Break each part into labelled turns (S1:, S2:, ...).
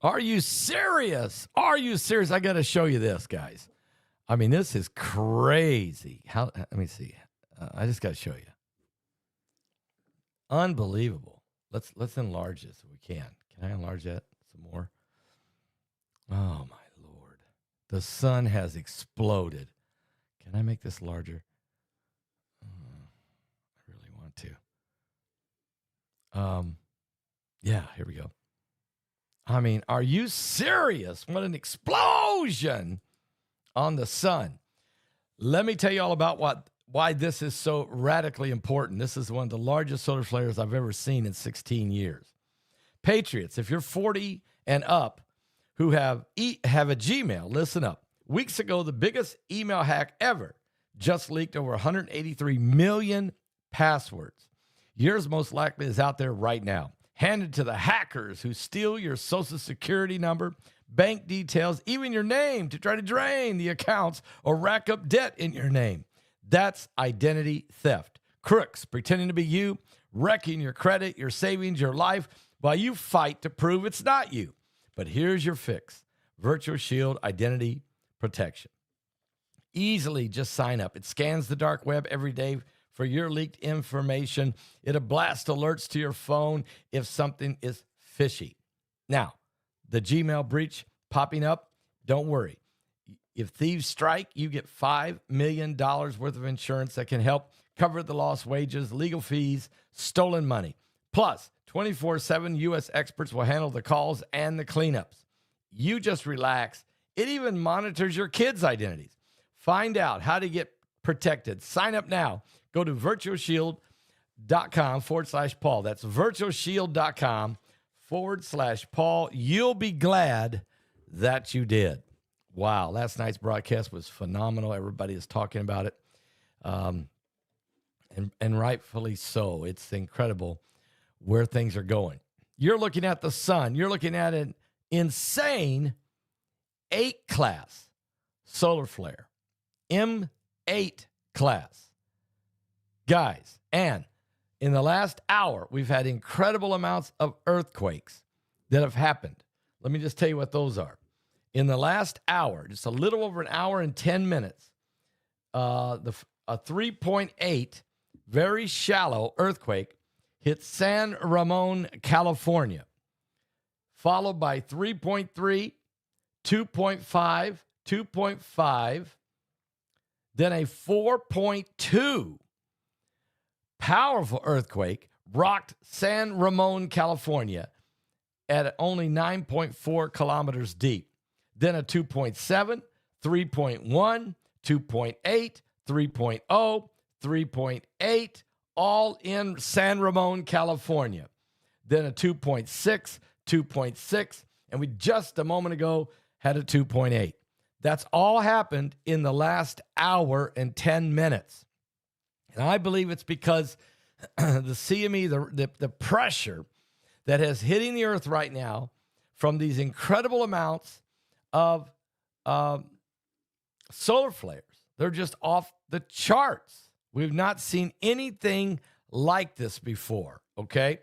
S1: Are you serious? Are you serious? I got to show you this, guys. I mean, this is crazy. Let me see. I just got to show you. Unbelievable. Let's enlarge this if we can. Can I enlarge that some more? Oh, my Lord. The sun has exploded. Can I make this larger? I really want to. Yeah, here we go. I mean, are you serious? What an explosion on the sun. Let me tell you all about why this is so radically important. This is one of the largest solar flares I've ever seen in 16 years. Patriots, if you're 40 and up who have a Gmail, listen up. Weeks ago, the biggest email hack ever just leaked over 183 million passwords. Yours most likely is out there right now, handed to the hackers who steal your social security number, bank details, even your name to try to drain the accounts or rack up debt in your name. That's identity theft. Crooks pretending to be you, wrecking your credit, your savings, your life, while you fight to prove it's not you. But here's your fix. Virtual Shield Identity Protection. Easily just sign up. It scans the dark web every day for your leaked information. It'll blast alerts to your phone if something is fishy. Now, the Gmail breach popping up, don't worry. If thieves strike, you get $5 million worth of insurance that can help cover the lost wages, legal fees, stolen money. Plus, 24/7 U.S. experts will handle the calls and the cleanups. You just relax. It even monitors your kids' identities. Find out how to get protected. Sign up now. Go to virtualshield.com/Paul. That's virtualshield.com/Paul. You'll be glad that you did. Wow, last night's broadcast was phenomenal. Everybody is talking about it, and rightfully so. It's incredible where things are going. You're looking at the sun. You're looking at an insane 8-class solar flare, M8 class. Guys, and in the last hour, we've had incredible amounts of earthquakes that have happened. Let me just tell you what those are. In the last hour, just a little over an hour and 10 minutes, a 3.8 very shallow earthquake hit San Ramon, California, followed by 3.3, 2.5, 2.5, then a 4.2 powerful earthquake rocked San Ramon, California at only 9.4 kilometers deep. Then a 2.7, 3.1, 2.8, 3.0, 3.8, all in San Ramon, California. Then a 2.6, 2.6, and we just a moment ago had a 2.8. That's all happened in the last hour and 10 minutes. And I believe it's because the CME, the pressure that is hitting the earth right now from these incredible amounts of solar flares. They're just off the charts. We've not seen anything like this before, okay?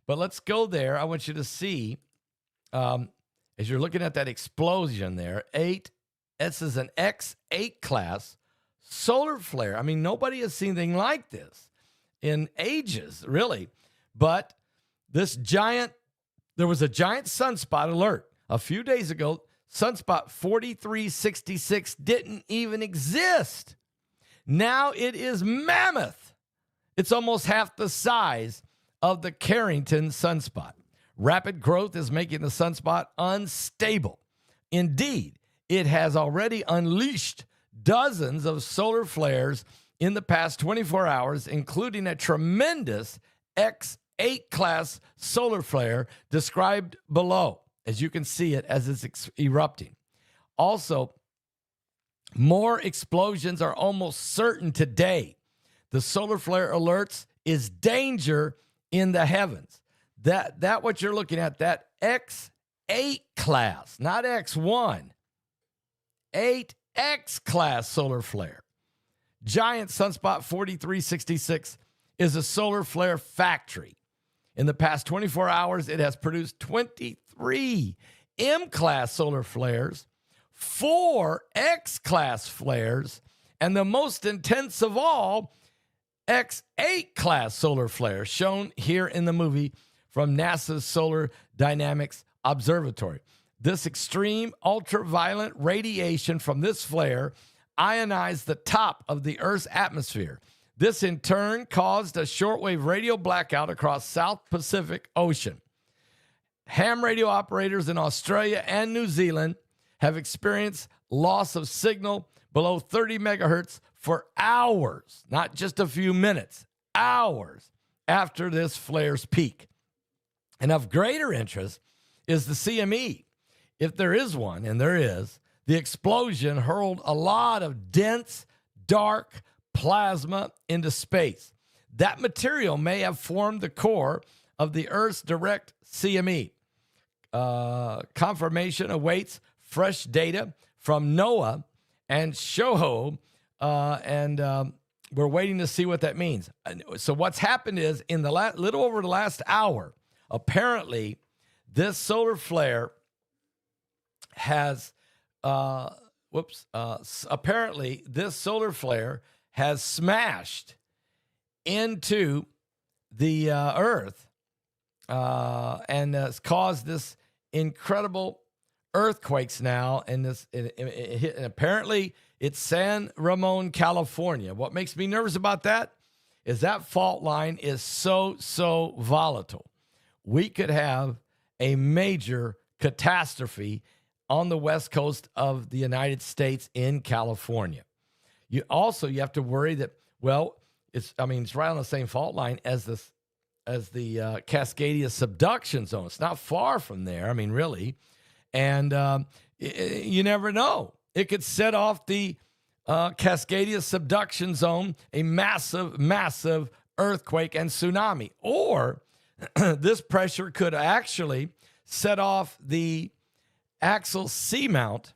S1: But let's go there. I want you to see, as you're looking at that explosion there, this is an X8 class solar flare. I mean, nobody has seen anything like this in ages, really. But there was a giant sunspot alert a few days ago. Sunspot 4366 didn't even exist. Now it is mammoth. It's almost half the size of the Carrington sunspot. Rapid growth is making the sunspot unstable. Indeed, it has already unleashed dozens of solar flares in the past 24 hours, including a tremendous X8 class solar flare described below, as you can see it as it's erupting. Also, more explosions are almost certain today. The solar flare alerts is danger in the heavens. That what you're looking at, that X8 class, not X1, 8X class solar flare. Giant sunspot 4366 is a solar flare factory. In the past 24 hours, it has produced 23 M-class solar flares, 4 X-class flares, and the most intense of all, X8 class solar flares, shown here in the movie from NASA's Solar Dynamics Observatory. This extreme ultraviolet radiation from this flare ionized the top of the Earth's atmosphere. This in turn caused a shortwave radio blackout across South Pacific Ocean. Ham radio operators in Australia and New Zealand have experienced loss of signal below 30 megahertz for hours, not just a few minutes, hours after this flare's peak. And of greater interest is the CME. If there is one, and there is, the explosion hurled a lot of dense, dark plasma into space. That material may have formed the core of the Earth's direct CME. Confirmation awaits fresh data from NOAA and SHOHO, and we're waiting to see what that means. So what's happened is, in the little over the last hour, apparently this solar flare has, apparently this solar flare has smashed into the Earth and has caused this incredible earthquakes now. And and apparently it's San Ramon, California. What makes me nervous about that is that fault line is so volatile. We could have a major catastrophe on the west coast of the United States in California. You have to worry that, it's right on the same fault line as the Cascadia subduction zone. It's not far from there, really. And you never know. It could set off the Cascadia subduction zone, a massive earthquake and tsunami. Or this pressure could actually set off the Axel Seamount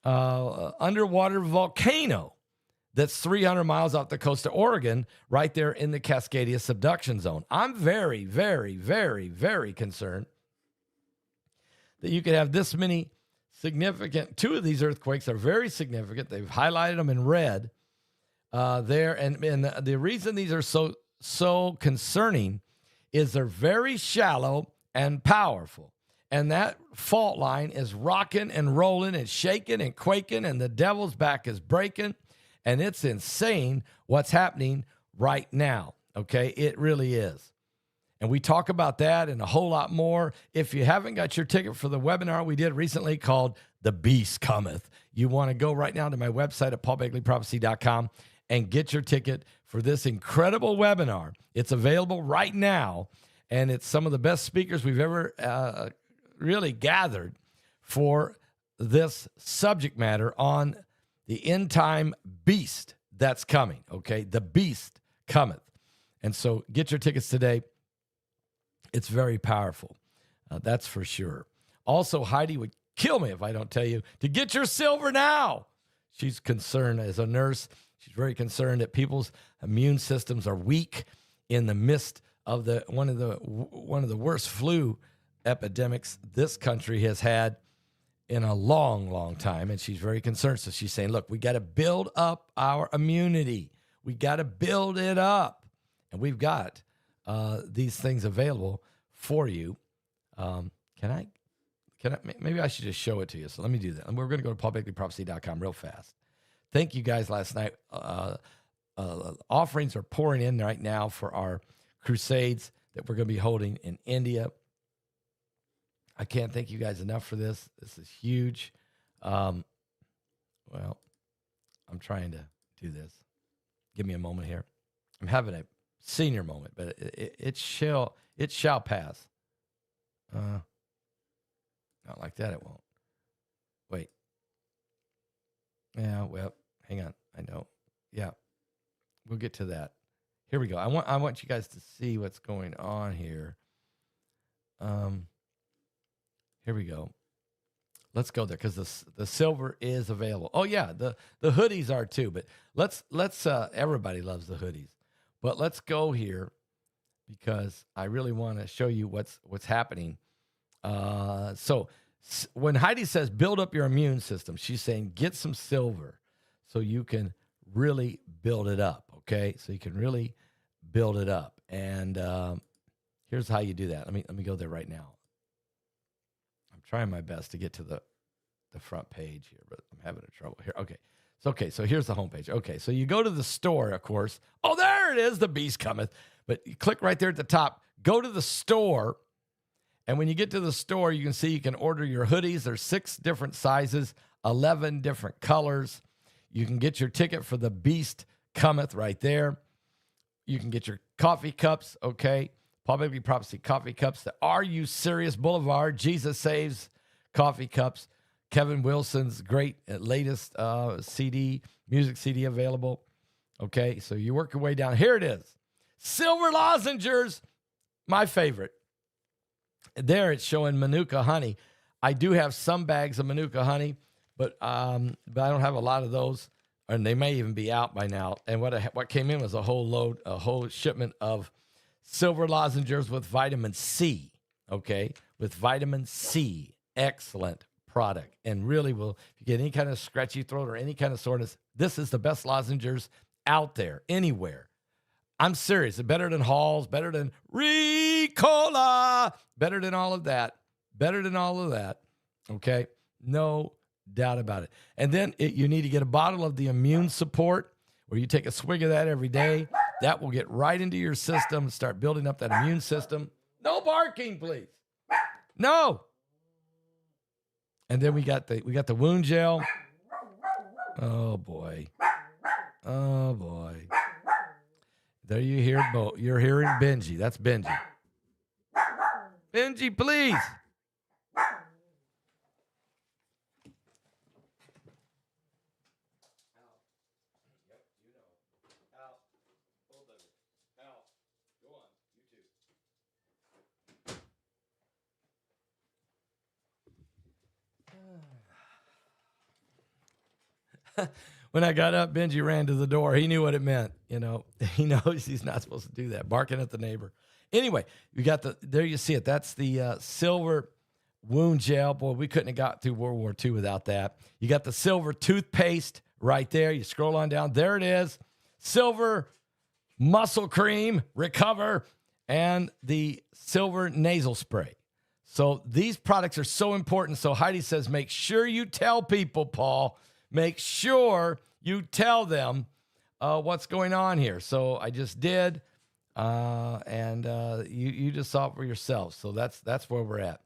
S1: underwater volcano that's 300 miles off the coast of Oregon, right there in the Cascadia subduction zone. I'm very, very, very, very concerned that you could have this many significant. 2 of these earthquakes are very significant. They've highlighted them in red there. And the reason these are so concerning is they're very shallow and powerful. And that fault line is rocking and rolling and shaking and quaking, and the devil's back is breaking. And it's insane what's happening right now, okay? It really is. And we talk about that and a whole lot more. If you haven't got your ticket for the webinar we did recently called The Beast Cometh, you want to go right now to my website at paulbegleyprophecy.com and get your ticket for this incredible webinar. It's available right now, and it's some of the best speakers we've ever really gathered for this subject matter on the end time beast that's coming, okay? The beast cometh. And so get your tickets today. It's very powerful. That's for sure. Also, Heidi would kill me if I don't tell you to get your silver now. She's concerned as a nurse. She's very concerned that people's immune systems are weak in the midst of one of the worst flu epidemics this country has had in a long time, and she's very concerned. So she's saying, look, we got to build up our immunity. We got to build it up, and we've got these things available for you. Maybe I should just show it to you. So let me do that. And we're going to go to paulbegleyprophecy.com real fast. Thank you guys last night. Offerings are pouring in right now for our crusades that we're going to be holding in India. I can't thank you guys enough for this. This is huge. I'm trying to do this. Give me a moment here. I'm having a senior moment, but it shall pass. Not like that, it won't. Wait. Yeah, well, hang on. I know. Yeah. We'll get to that. Here we go. I want you guys to see what's going on here. Here we go. Let's go there because the silver is available. Oh yeah, the hoodies are too. But let's everybody loves the hoodies. But let's go here because I really want to show you what's happening. So When Heidi says build up your immune system, she's saying get some silver so you can really build it up, okay? So you can really build it up. And here's how you do that. Let me go there right now. I'm trying my best to get to the front page here, but I'm having trouble here. Okay. So here's the homepage. Okay, so you go to the store, of course. Oh, there it is. The beast cometh. But you click right there at the top. Go to the store. And when you get to the store, you can see you can order your hoodies. There's 6 different sizes, 11 different colors. You can get your ticket for the Beast Cometh right there. You can get your coffee cups, okay? Publicly Prophecy coffee cups. The Are You Serious Boulevard, Jesus Saves coffee cups. Kevin Wilson's great latest music CD available. Okay, so you work your way down. Here it is. Silver lozenges, my favorite. There it's showing Manuka honey. I do have some bags of Manuka honey, but I don't have a lot of those, and they may even be out by now. And what came in was a whole shipment of silver lozenges with vitamin C, okay? With vitamin C. Excellent product. And really will, if you get any kind of scratchy throat or any kind of soreness, this is the best lozenges out there, anywhere. I'm serious. It's better than Halls, better than Ricola, better than all of that. Okay? No doubt about it. And then you need to get a bottle of the immune support where you take a swig of that every day. That will get right into your system and start building up that immune system. No barking, please. No. And then we got the wound gel. Oh boy. There you hear you're hearing Benji. That's Benji. Benji, please. When I got up, Benji ran to the door. He knew what it meant. You know, he knows he's not supposed to do that, barking at the neighbor. Anyway, there you see it. That's the silver wound gel. Boy, we couldn't have got through World War II without that. You got the silver toothpaste right there. You scroll on down. There it is. Silver muscle cream, Recover, and the silver nasal spray. So these products are so important. So Heidi says, make sure you tell people, Paul. Make sure you tell them what's going on here. So I just did, and you just saw it for yourself. So that's where we're at.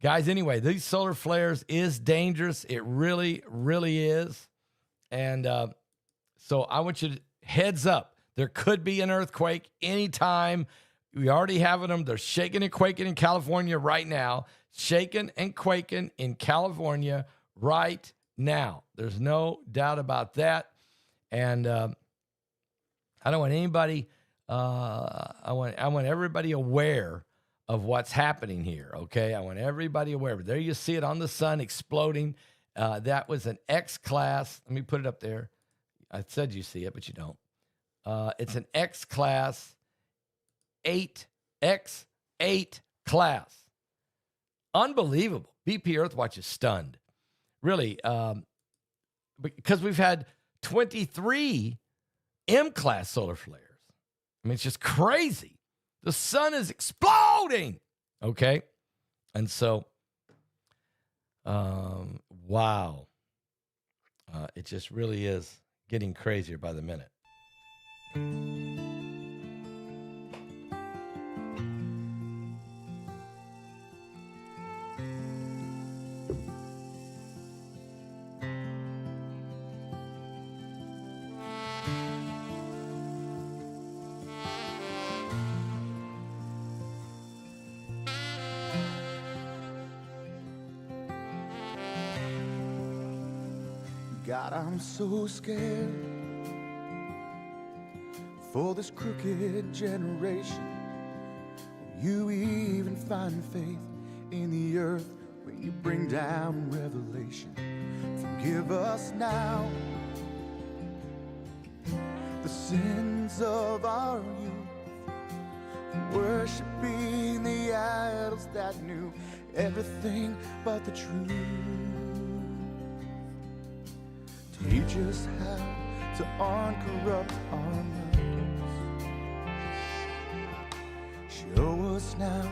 S1: Guys, anyway, these solar flares is dangerous. It really, really is. And so I want you to heads up. There could be an earthquake anytime. We already have them. They're shaking and quaking in California right now. Shaking and quaking in California right now. There's no doubt about that. And I don't want anybody, I want everybody aware of what's happening here, okay? I want everybody aware. But there you see it on the sun exploding. That was an X-class. Let me put it up there. I said you see it, but you don't. It's an X-class, X8 class. Unbelievable. BP Earthwatch is stunned. Really, because we've had 23 M-class solar flares. I mean, it's just crazy. The sun is exploding, okay? And so, wow. It just really is getting crazier by the minute.
S2: God, I'm so scared for this crooked generation. You even find faith in the earth when you bring down revelation. Forgive us now the sins of our youth, worshiping the idols voice that knew everything but the truth. Teach us how to uncorrupt our minds. Show us now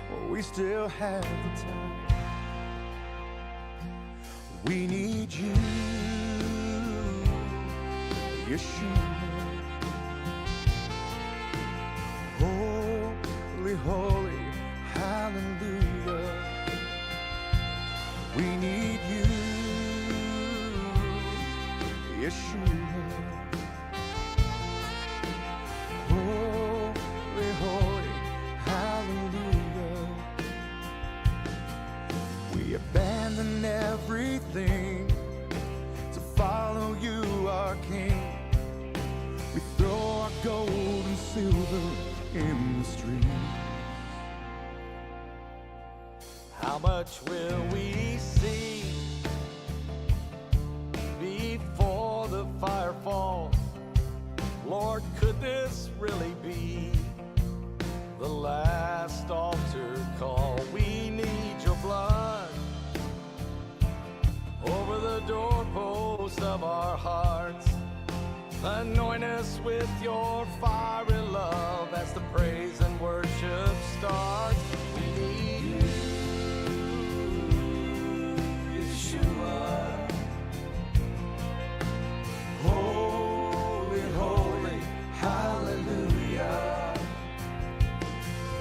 S2: while we still have the time. We need you, Yeshua. Holy, holy, hallelujah. We need you, Yeshua. Holy, holy, hallelujah. We abandon everything to follow you, our King. We throw our gold and silver in the street.
S3: How much will we see before the fire falls? Lord, could this really be the last altar call? We need your blood over the doorposts of our hearts. Anoint us with your fiery love as the praise and worship starts. We need you, Yeshua. Holy, holy, hallelujah.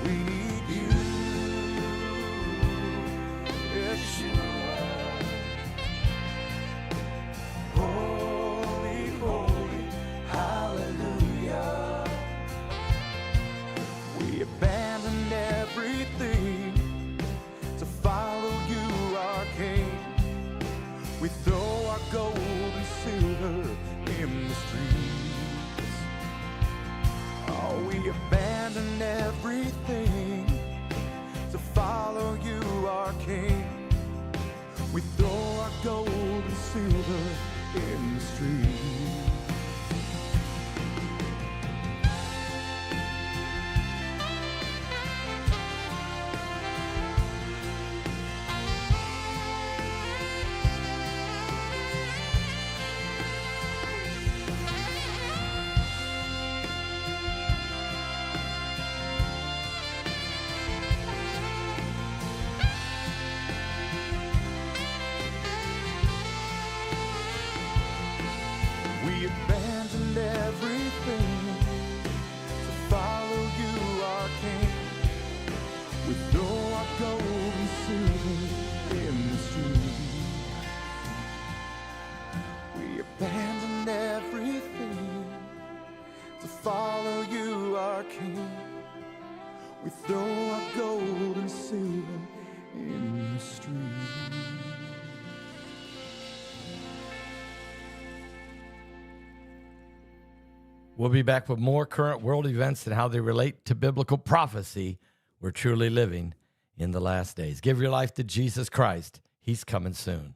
S3: We need you, Yeshua. Holy, holy, hallelujah. We abandoned everything to follow you, our King. We throw our gold and silver in the streets. Oh, we abandoned everything to follow you, our King. We throw our gold and silver in the streets. We abandoned everything to follow you, our King. We throw our gold and silver in the street. We abandoned everything to follow you, our King. We throw our gold and silver in the street.
S1: We'll be back with more current world events and how they relate to biblical prophecy. We're truly living in the last days. Give your life to Jesus Christ. He's coming soon.